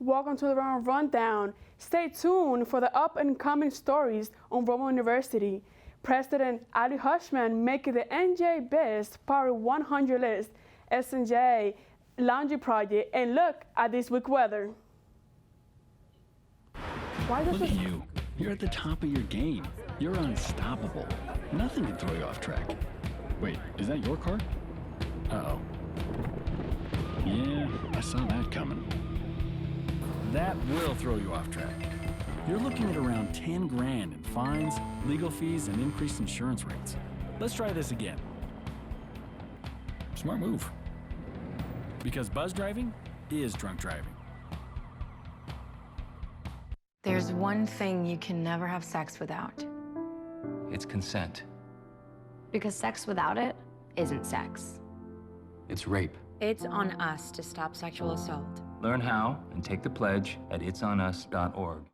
Welcome to the ROWAN Rundown. Stay tuned for the up-and-coming stories on ROWAN University. President Ali Hushman making the NJ Best Power 100 list, S&J Laundry Project, and look at this week weather. Look at you. You're at the top of your game. You're unstoppable. Nothing can throw you off track. Wait, is that your car? Uh-oh. Yeah, I saw that coming. That will throw you off track. You're looking at around 10 grand in fines, legal fees, and increased insurance rates. Let's try this again. Smart move. Because buzz driving is drunk driving. There's one thing you can never have sex without. It's consent. Because sex without it isn't sex. It's rape. It's on us to stop sexual assault. Learn how and take the pledge at itsonus.org.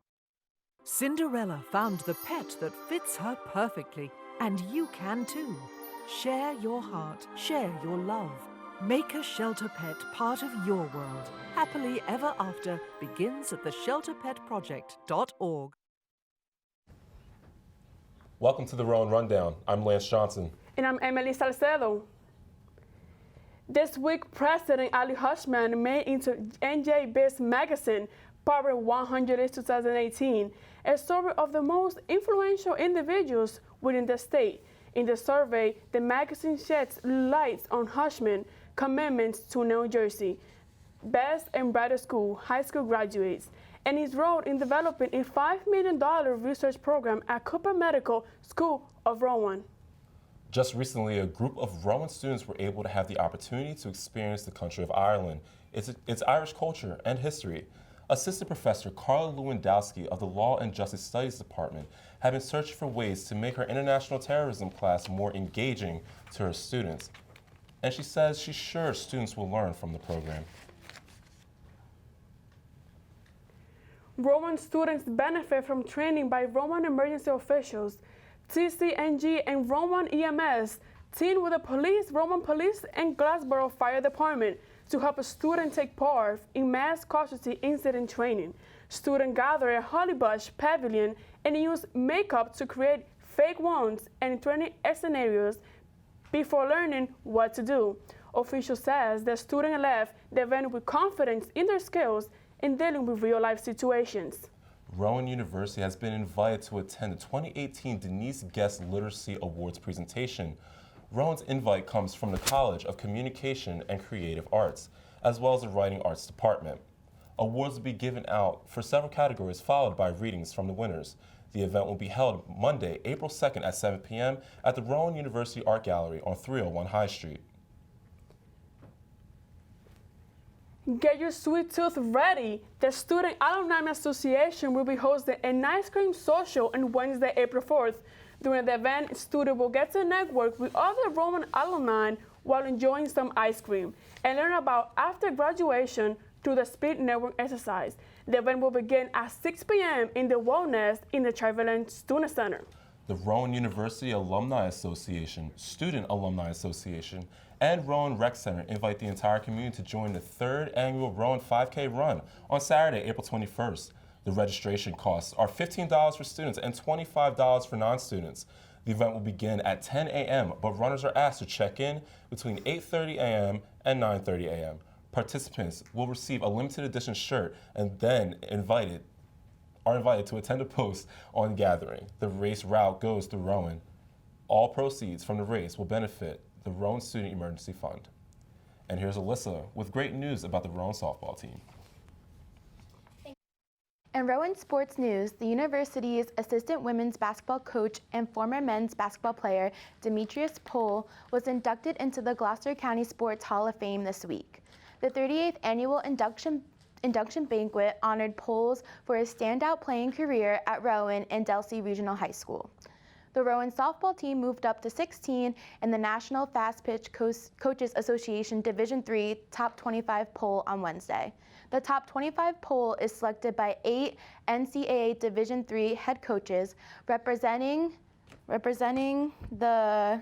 Cinderella found the pet that fits her perfectly, and you can too. Share your heart, share your love. Make a shelter pet part of your world. Happily Ever After begins at theshelterpetproject.org. Welcome to the ROWAN Rundown. I'm Lance Johnson. And I'm Emily Salcedo. This week, President Ali Hushman made into NJ Best Magazine Power 100 list 2018, a survey of the most influential individuals within the state. In the survey, the magazine sheds light on Hushman's commitments to New Jersey, best and brightest school, high school graduates, and his role in developing a $5 million research program at Cooper Medical School of ROWAN. Just recently, a group of ROWAN students were able to have the opportunity to experience the country of Ireland, its Irish culture and history. Assistant Professor Carla Lewandowski of the Law and Justice Studies Department had been searching for ways to make her international terrorism class more engaging to her students. And she says she's sure students will learn from the program. ROWAN students benefit from training by ROWAN emergency officials. TCNG and ROWAN EMS team with the police, ROWAN Police, and Glassboro Fire Department to help a student take part in mass casualty incident training. Students gather at Hollybush Pavilion and use makeup to create fake wounds and training scenarios before learning what to do. Official says the student left the event with confidence in their skills in dealing with real-life situations. ROWAN University has been invited to attend the 2018 Denise Guest Literacy Awards presentation. ROWAN's invite comes from the College of Communication and Creative Arts, as well as the Writing Arts Department. Awards will be given out for several categories, followed by readings from the winners. The event will be held Monday, April 2nd at 7 p.m. at the ROWAN University Art Gallery on 301 High Street. Get your sweet tooth ready. The Student Alumni Association will be hosting an ice cream social on Wednesday, April 4th. During the event, students will get to network with other ROWAN alumni while enjoying some ice cream and learn about after graduation through the Speed Network exercise. The event will begin at 6 p.m. in the Wellness in the Trivalent Student Center. The ROWAN University Alumni Association, Student Alumni Association, and ROWAN Rec Center invite the entire community to join the 3rd annual ROWAN 5K run on Saturday, April 21st. The registration costs are $15 for students and $25 for non-students. The event will begin at 10 a.m., but runners are asked to check in between 8:30 a.m. and 9:30 a.m. Participants will receive a limited edition shirt and then are invited to attend a post on gathering. The race route goes through ROWAN. All proceeds from the race will benefit the ROWAN Student Emergency Fund. And here's Alyssa with great news about the ROWAN softball team. In ROWAN sports news, the university's assistant women's basketball coach and former men's basketball player, Demetrius Pohl, was inducted into the Gloucester County Sports Hall of Fame this week. The 38th annual induction banquet honored Poles for his standout playing career at ROWAN and Delsea Regional High School. The ROWAN softball team moved up to 16 in the National Fast Pitch Coaches Association Division III Top 25 poll on Wednesday. The top 25 poll is selected by 8 NCAA Division III head coaches representing the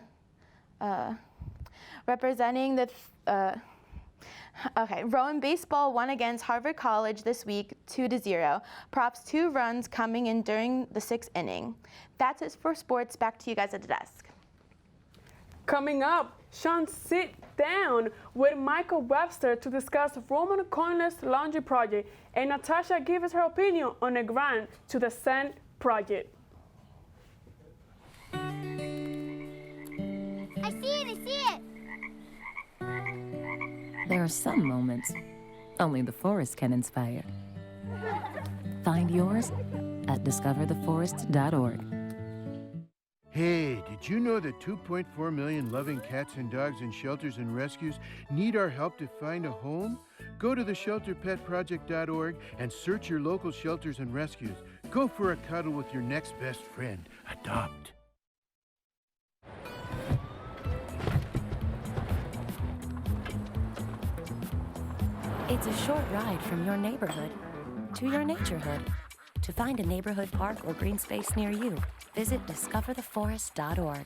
Okay, Rowan baseball won against Harvard College this week 2-0. Props 2 runs coming in during the 6th inning. That's it for sports. Back to you guys at the desk. Coming up, Sean sit down with Michael Webster to discuss Roman coinless laundry project, and Natasha gives her opinion on a grant to the Send project. I see it! There are some moments only the forest can inspire. Find yours at discovertheforest.org. Hey, did you know that 2.4 million loving cats and dogs in shelters and rescues need our help to find a home? Go to theshelterpetproject.org and search your local shelters and rescues. Go for a cuddle with your next best friend. Adopt. It's a short ride from your neighborhood to your naturehood. To find a neighborhood park or green space near you, visit discovertheforest.org.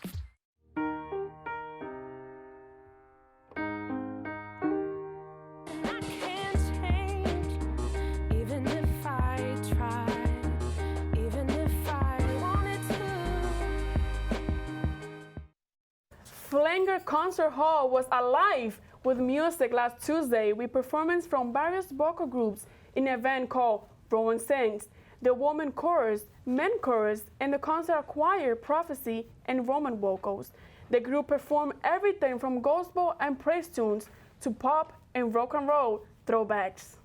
Flanger Concert Hall was alive with music last Tuesday with performances from various vocal groups in an event called ROWAN Sings, the woman chorus, men chorus, and the concert choir, prophecy, and Roman vocals. The group performed everything from gospel and praise tunes to pop and rock and roll throwbacks.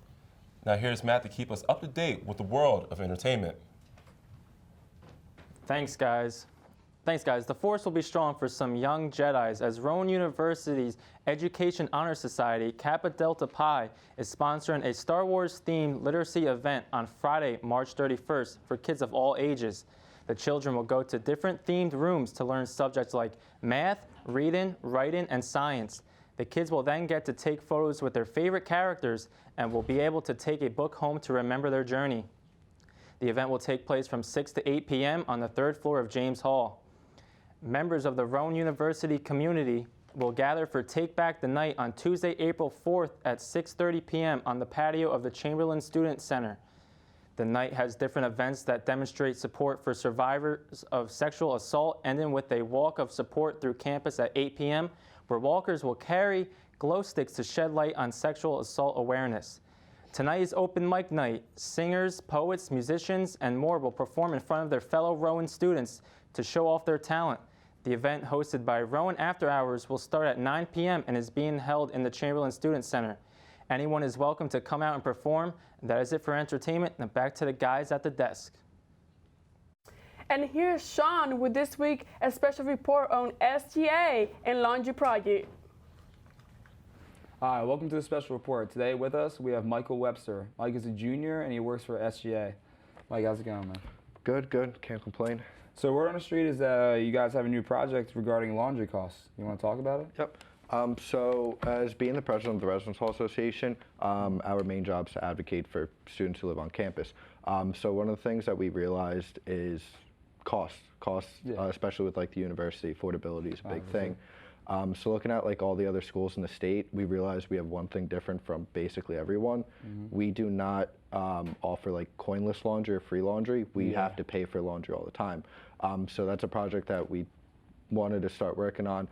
Now here's Matt to keep us up to date with the world of entertainment. Thanks, guys. The force will be strong for some young Jedis as Rowan University's Education Honor Society, Kappa Delta Pi, is sponsoring a Star Wars-themed literacy event on Friday, March 31st for kids of all ages. The children will go to different themed rooms to learn subjects like math, reading, writing, and science. The kids will then get to take photos with their favorite characters and will be able to take a book home to remember their journey. The event will take place from 6 to 8 p.m. on the 3rd floor of James Hall. Members of the Rowan University community will gather for Take Back the Night on Tuesday, April 4th at 6:30 p.m. on the patio of the Chamberlain Student Center. The night has different events that demonstrate support for survivors of sexual assault, ending with a walk of support through campus at 8 p.m., where walkers will carry glow sticks to shed light on sexual assault awareness. Tonight is open mic night. Singers, poets, musicians, and more will perform in front of their fellow Rowan students to show off their talent. The event, hosted by Rowan After Hours, will start at 9 p.m. and is being held in the Chamberlain Student Center. Anyone is welcome to come out and perform. That is it for entertainment. Now back to the guys at the desk. And here's Sean with this week a special report on SGA and Laundry Project. Hi, welcome to the special report. Today with us we have Michael Webster. Mike is a junior and he works for SGA. Mike, how's it going, man? Good. Can't complain. So word on the street is you guys have a new project regarding laundry costs. You want to talk about it? Yep. So as being the president of the Residence Hall Association, our main job is to advocate for students who live on campus. So one of the things that we realized is costs, especially with like the university, affordability is a big thing. So looking at like all the other schools in the state, we realized we have one thing different from basically everyone. We do not offer like coinless laundry or free laundry. We have to pay for laundry all the time. So that's a project that we wanted to start working on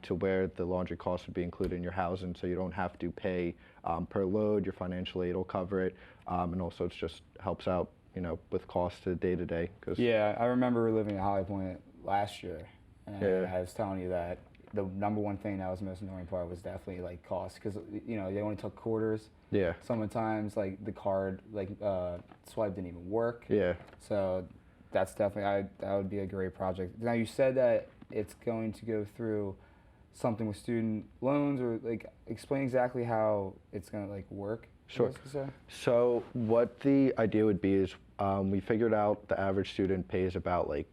to where the laundry costs would be included in your housing, so you don't have to pay per load. Your financial aid will cover it, and also it just helps out, you know, with costs to day to day. Yeah, I remember living at Holly Point last year, and I was telling you that the number one thing that was the most annoying part was definitely like cost, because you know they only took quarters. Yeah. Sometimes like the card swipe didn't even work. Yeah. So that's definitely that would be a great project. Now you said that it's going to go through something with student loans, or like explain exactly how it's going to like work. Sure. So what the idea would be is we figured out the average student pays about like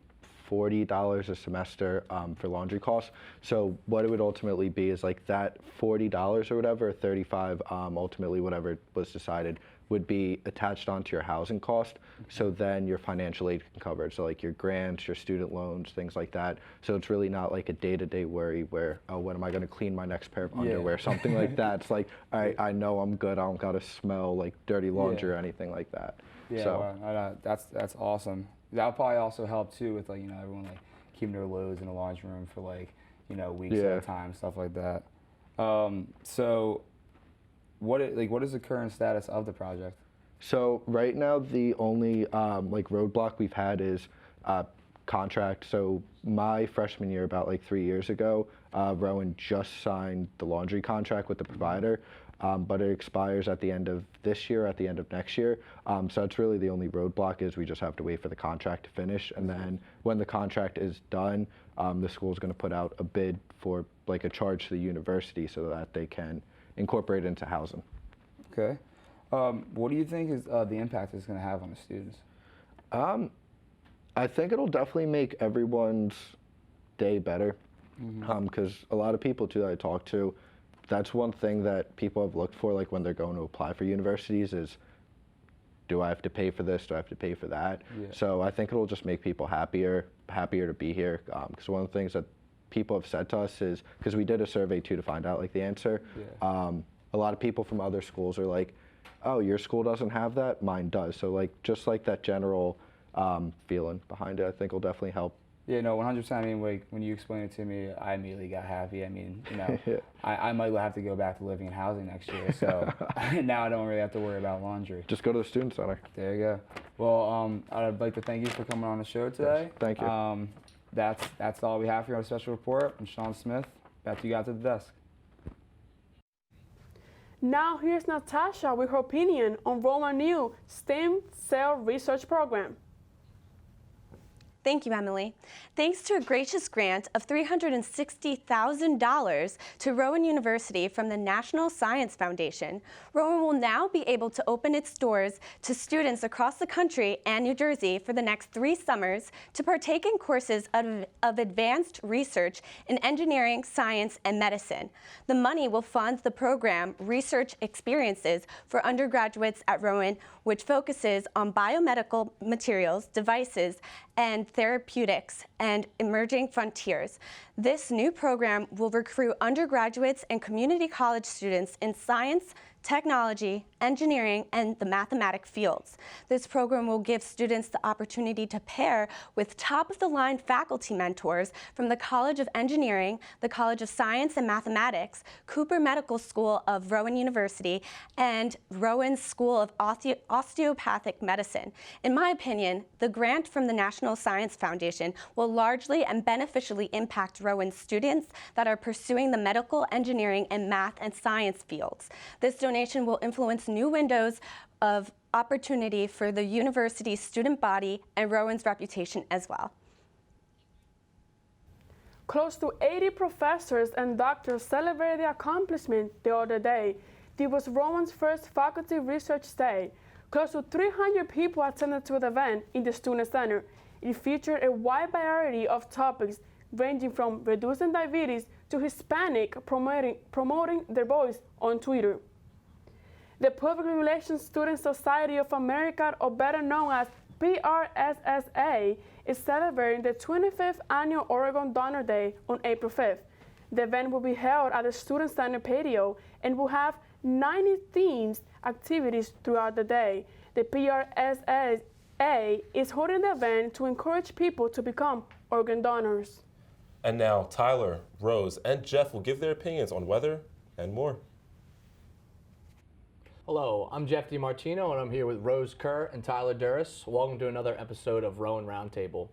$40 a semester for laundry costs. So what it would ultimately be is like that $40 or whatever, 35, ultimately whatever was decided, would be attached onto your housing cost. So then your financial aid can cover it. So like your grants, your student loans, things like that. So it's really not like a day-to-day worry where, oh, when am I going to clean my next pair of underwear? Something like that. It's like, all right, I know I'm good. I don't got to smell like dirty laundry or anything like that. Yeah, so well, that's awesome. That'll probably also help too with like, you know, everyone like keeping their loads in the laundry room for like, you know, weeks at a time, stuff like that. So what is the current status of the project? So right now the only like roadblock we've had is contract. So my freshman year, about like 3 years ago, Rowan just signed the laundry contract with the provider, but it expires at the end of this year, at the end of next year. So it's really the only roadblock is we just have to wait for the contract to finish, and then when the contract is done, the school is going to put out a bid for like a charge to the university so that they can incorporate it into housing. Okay. What do you think is the impact it's going to have on the students? I think it'll definitely make everyone's day better, because a lot of people too that I talk to, that's one thing that people have looked for, like when they're going to apply for universities, is do I have to pay for this? Do I have to pay for that? Yeah. So I think it'll just make people happier to be here. Because one of the things that people have said to us is, because we did a survey too to find out like the answer, a lot of people from other schools are like, oh, your school doesn't have that, mine does. So like just like that general feeling behind it, I think will definitely help. Yeah, no, 100%. I mean, like, when you explained it to me, I immediately got happy. I mean, you know, I might have to go back to living in housing next year, so now I don't really have to worry about laundry. Just go to the student center. There you go. Well, I'd like to thank you for coming on the show today. Yes, thank you. That's all we have here on Special Report. I'm Sean Smith. Back to you guys at the desk. Now here's Natasha with her opinion on Rowan new STEM Cell Research Program. Thank you, Emily. Thanks to a gracious grant of $360,000 to Rowan University from the National Science Foundation, Rowan will now be able to open its doors to students across the country and New Jersey for the next 3 summers to partake in courses of advanced research in engineering, science, and medicine. The money will fund the program Research Experiences for undergraduates at Rowan, which focuses on biomedical materials, devices, and therapeutics and emerging frontiers. This new program will recruit undergraduates and community college students in science, technology, engineering, and the mathematic fields. This program will give students the opportunity to pair with top-of-the-line faculty mentors from the College of Engineering, the College of Science and Mathematics, Cooper Medical School of Rowan University, and Rowan School of Osteopathic Medicine. In my opinion, the grant from the National Science Foundation will largely and beneficially impact Rowan students that are pursuing the medical, engineering, and math and science fields. This donation will influence new windows of opportunity for the university's student body and Rowan's reputation as well. Close to 80 professors and doctors celebrated the accomplishment the other day. This was Rowan's first faculty research day. Close to 300 people attended to the event in the Student Center. It featured a wide variety of topics ranging from reducing diabetes to Hispanic promoting their voice on Twitter. The Public Relations Student Society of America, or better known as PRSSA, is celebrating the 25th Annual Oregon Donor Day on April 5th. The event will be held at the Student Center patio and will have 90 themed activities throughout the day. The PRSSA is holding the event to encourage people to become organ donors. And now Tyler, Rose, and Jeff will give their opinions on weather and more. Hello, I'm Jeff DiMartino, and I'm here with Rose Kerr and Tyler Duras. Welcome to another episode of Rowan Roundtable.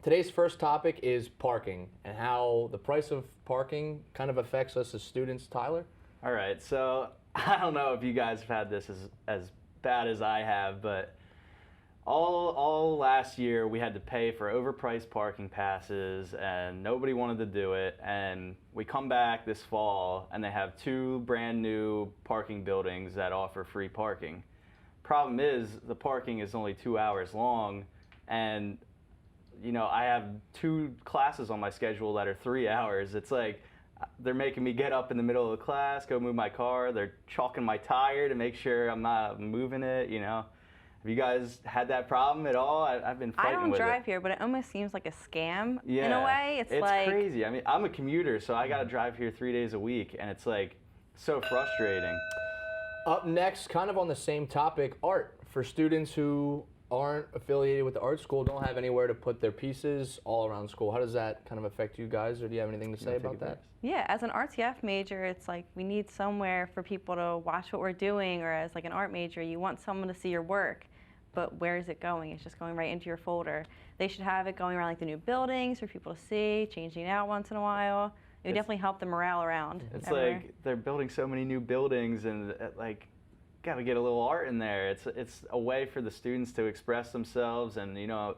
Today's first topic is parking and how the price of parking kind of affects us as students. Tyler? All right, so I don't know if you guys have had this as bad as I have, but all last year we had to pay for overpriced parking passes and nobody wanted to do it, and we come back this fall and they have 2 brand new parking buildings that offer free parking. Problem is the parking is only 2 hours long, and you know, I have 2 classes on my schedule that are 3 hours. It's like they're making me get up in the middle of the class, go move my car. They're chalking my tire to make sure I'm not moving it, you know. Have you guys had that problem at all? I've been fighting with it. I don't drive here, but it almost seems like a scam Yeah, in a way. It's like crazy. I mean, I'm a commuter, so I got to drive here 3 days a week, and it's like so frustrating. Up next, kind of on the same topic, art. For students who aren't affiliated with the art school, don't have anywhere to put their pieces all around school. How does that kind of affect you guys, or do you have anything to say about that? Yeah, as an RTF major, it's like we need somewhere for people to watch what we're doing, or as like an art major, you want someone to see your work, but where is it going? It's just going right into your folder. They should have it going around like the new buildings for people to see, changing it out once in a while. It would definitely help the morale around. It's like they're building so many new buildings, and like, got to get a little art in there. It's a way for the students to express themselves, and you know,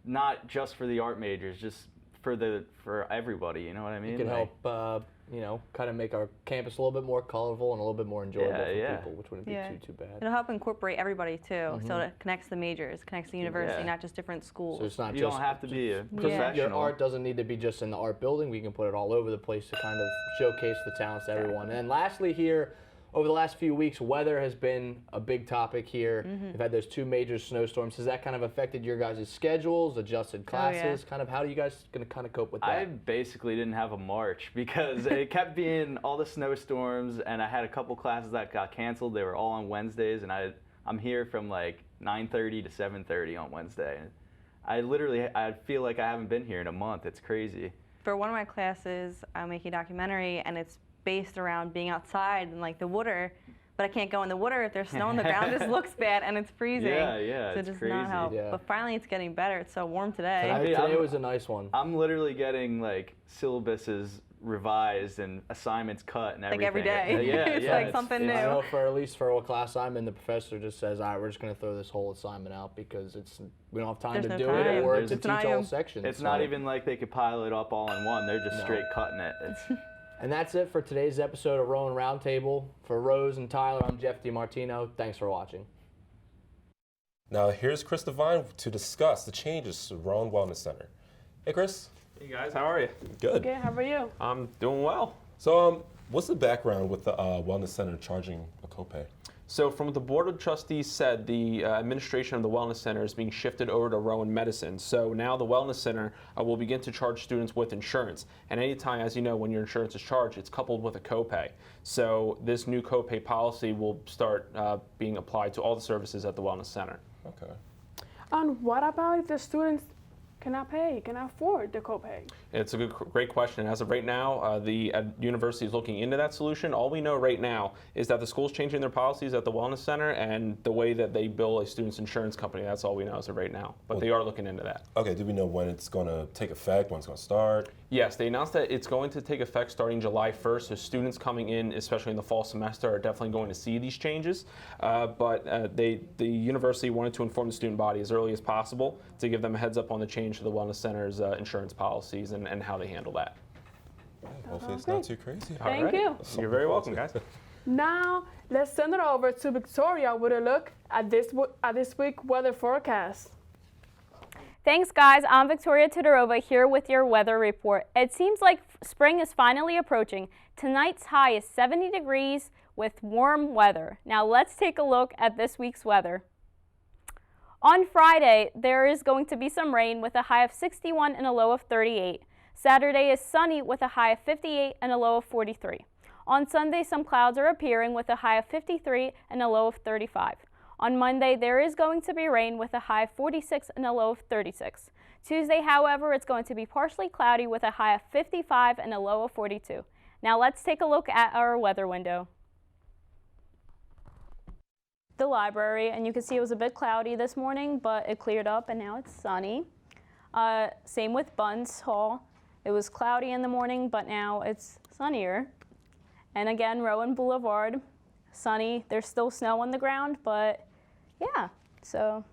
not just for the art majors, just for everybody. You know what I mean? It can help, you know, kind of make our campus a little bit more colorful and a little bit more enjoyable for people, which wouldn't be too bad. It'll help incorporate everybody too, so it connects the majors, connects the university, not just different schools. So it's not you just, don't have to be a because professional. your art doesn't need to be just in the art building. We can put it all over the place to kind of showcase the talents to everyone. And lastly here, over the last few weeks, weather has been a big topic here. We've had those 2 major snowstorms. Has that kind of affected your guys' schedules, adjusted classes? Kind of, how are you guys going to kind of cope with that? I basically didn't have a March because it kept being all the snowstorms, and I had a couple classes that got canceled. They were all on Wednesdays, and I'm here from like 9:30 to 7:30 on Wednesday. I feel like I haven't been here in a month. It's crazy. For one of my classes, I'm making a documentary, and it's based around being outside and like the water, but I can't go in the water if there's snow on the ground. It just looks bad and it's freezing. Yeah, so it it's does crazy. not help. Yeah. But finally it's getting better. It's so warm today. Today was a nice one. I'm literally getting like syllabuses revised and assignments cut and everything. Like every day. It's like something new. I know at least for what class I'm in, the professor just says, all right, we're just going to throw this whole assignment out because we don't have time to do it, or to teach all sections. It's not even like they could pile it up all in one. They're just straight cutting it. And that's it for today's episode of Rowan Roundtable. For Rose and Tyler, I'm Jeff DiMartino. Thanks for watching. Now here's Chris Devine to discuss the changes to Rowan Wellness Center. Hey, Chris. Hey guys, how are you? Good. Good, how are you? I'm doing well. So, what's the background with the Wellness Center charging a copay? So from what the Board of Trustees said, the administration of the Wellness Center is being shifted over to Rowan Medicine. So now the Wellness Center will begin to charge students with insurance. And anytime, as you know, when your insurance is charged, it's coupled with a copay. So this new copay policy will start being applied to all the services at the Wellness Center. Okay. And what about if the students cannot afford the copay? It's a great question. As of right now, the university is looking into that solution. All we know right now is that the school's changing their policies at the Wellness Center and the way that they bill a student's insurance company. That's all we know as of right now. But they are looking into that. Okay, do we know when it's going to take effect, when it's going to start? Yes, they announced that it's going to take effect starting July 1st, so students coming in, especially in the fall semester, are definitely going to see these changes. But the university wanted to inform the student body as early as possible to give them a heads up on the change to the Wellness Center's insurance policies and how they handle that. Hopefully it's not too crazy. Thank you. You're very welcome, guys. Now, let's send it over to Victoria with a look at this week's weather forecast. Thanks, guys. I'm Victoria Todorova here with your weather report. It seems like spring is finally approaching. Tonight's high is 70 degrees with warm weather. Now, let's take a look at this week's weather. On Friday, there is going to be some rain with a high of 61 and a low of 38. Saturday is sunny with a high of 58 and a low of 43. On Sunday, some clouds are appearing with a high of 53 and a low of 35. On Monday, there is going to be rain with a high of 46 and a low of 36. Tuesday, however, it's going to be partially cloudy with a high of 55 and a low of 42. Now let's take a look at our weather window. The library, and you can see it was a bit cloudy this morning, but it cleared up and now it's sunny. Same with Bunce Hall. It was cloudy in the morning, but now it's sunnier. And again, Rowan Boulevard, sunny. There's still snow on the ground, but yeah, so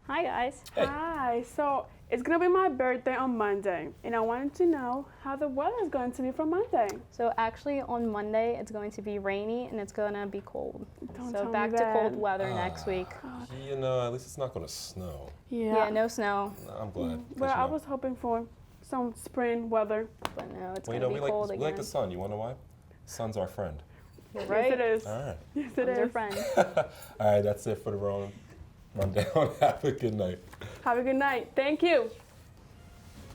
hi guys. Hey. Hi, so It's gonna be my birthday on Monday, and I wanted to know how the weather is going to be for Monday. So actually on Monday it's going to be rainy and it's gonna be cold. Don't So tell back me to that. cold weather next week. You know, at least it's not going to snow. Yeah, no snow. No, I'm glad. Well, I was hoping for some spring weather. But no, it's Well, you gonna know, be cold we again. like the sun. You want to know why? Sun's our friend. You're right. Yes, it is. All right. Yes, it Sun's our is. friend. All right, that's it for the Rowan Rundown. Have a good night. Have a good night. Thank you.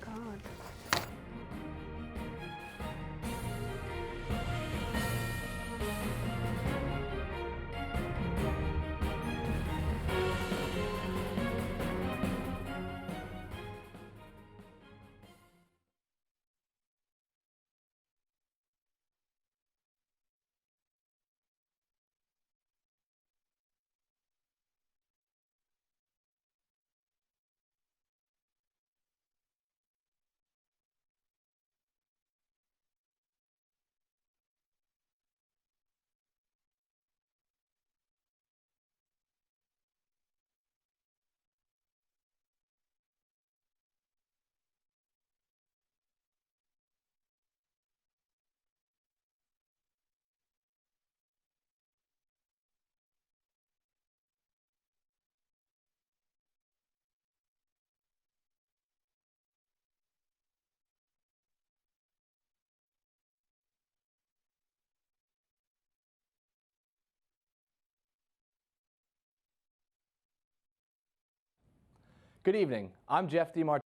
God. Good evening. I'm Jeff DeMartino.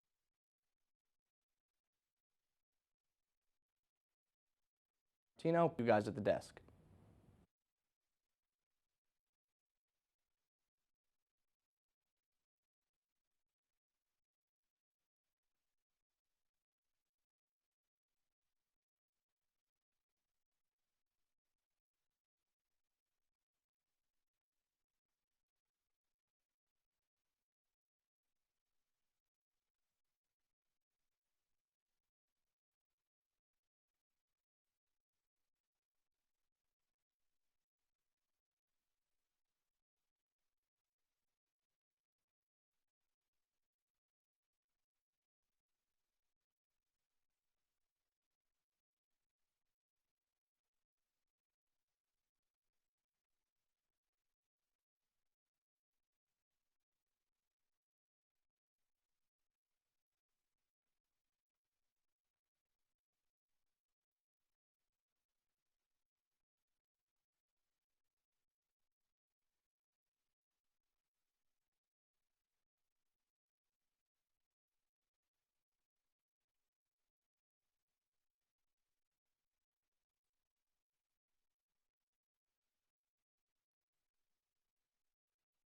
You guys at the desk.